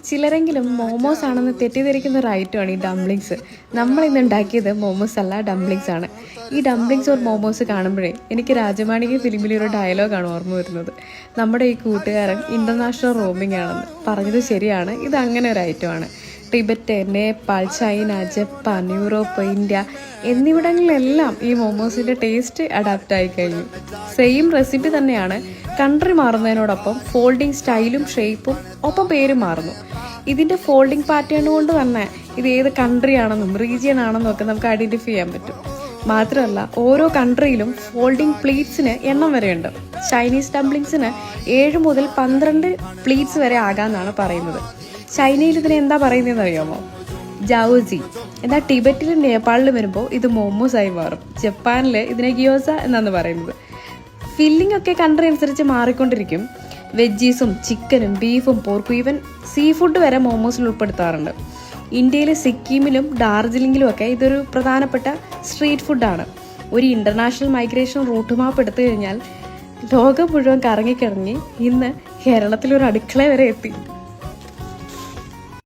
ചിലരെങ്കിലും മോമോസ് ആണെന്ന് തെറ്റിദ്ധരിക്കുന്ന ഒരു ഐറ്റമാണ് ഈ ഡംപ്ലിങ്സ്. നമ്മളിന്ന് ഉണ്ടാക്കിയത് മോമോസ് അല്ല, ഡംപ്ലിങ്സ് ആണ്. ഈ ഡംപ്ലിങ്സ് ഓർ മോമോസ് കാണുമ്പോഴേ എനിക്ക് രാജമാണിക ഫിലിമിലെ ഒരു ഡയലോഗാണ് ഓർമ്മ വരുന്നത്. നമ്മുടെ ഈ കൂട്ടുകാരൻ ഇൻ്റർനാഷണൽ റോമിംഗ് ആണെന്ന്. പറഞ്ഞത് ശരിയാണ്, ഇത് അങ്ങനെ ഒരു ഐറ്റമാണ്. Tibet, Nepal, China, Japan, Europe, India എന്നിവിടങ്ങളിലെല്ലാം ഈ മോമോസിൻ്റെ ടേസ്റ്റ് അഡാപ്റ്റ് ആയി കഴിഞ്ഞു. സെയിം റെസിപ്പി തന്നെയാണ്, കൺട്രി മാറുന്നതിനോടൊപ്പം ഫോൾഡിങ് സ്റ്റൈലും ഷേപ്പും ഒപ്പം പേരും മാറുന്നു. ഇതിൻ്റെ ഫോൾഡിങ് പാറ്റേൺ കൊണ്ട് തന്നെ ഇത് ഏത് കൺട്രി ആണെന്നും റീജിയൻ ആണെന്നും ഒക്കെ നമുക്ക് ഐഡൻറ്റിഫൈ ചെയ്യാൻ പറ്റും. മാത്രമല്ല ഓരോ കൺട്രിയിലും ഫോൾഡിങ് പ്ലീറ്റ്സിന് എണ്ണം വരെയുണ്ട്. ചൈനീസ് ഡംപ്ലിങ്സിന് 7 മുതൽ 12 പ്ലീറ്റ്സ് വരെ ആകാമെന്നാണ് പറയുന്നത്. ചൈനയിൽ ഇതിനെ എന്താ പറയുന്നതെന്ന് അറിയാമോ? ജാവോസി. എന്നാൽ ടിബറ്റിലും നേപ്പാളിലും വരുമ്പോൾ ഇത് മോമോസായി മാറും. ജപ്പാനിൽ ഇതിനെ ഗിയോസ എന്നാണ് പറയുന്നത്. ഫില്ലിംഗ് ഒക്കെ കൺട്രി അനുസരിച്ച് മാറിക്കൊണ്ടിരിക്കും. വെജീസും ചിക്കനും ബീഫും പോർക്കും ഈവൻ സീ ഫുഡ് വരെ മോമോസിൽ ഉൾപ്പെടുത്താറുണ്ട്. ഇന്ത്യയിലെ സിക്കിമിലും ഡാർജിലിംഗിലും ഒക്കെ ഇതൊരു പ്രധാനപ്പെട്ട സ്ട്രീറ്റ് ഫുഡാണ്. ഒരു ഇൻ്റർനാഷണൽ മൈഗ്രേഷൻ റൂട്ട് മാപ്പ് എടുത്തു കഴിഞ്ഞാൽ ലോകം മുഴുവൻ കറങ്ങിക്കിറങ്ങി ഇന്ന് കേരളത്തിലൊരു അടുക്കള വരെ എത്തി.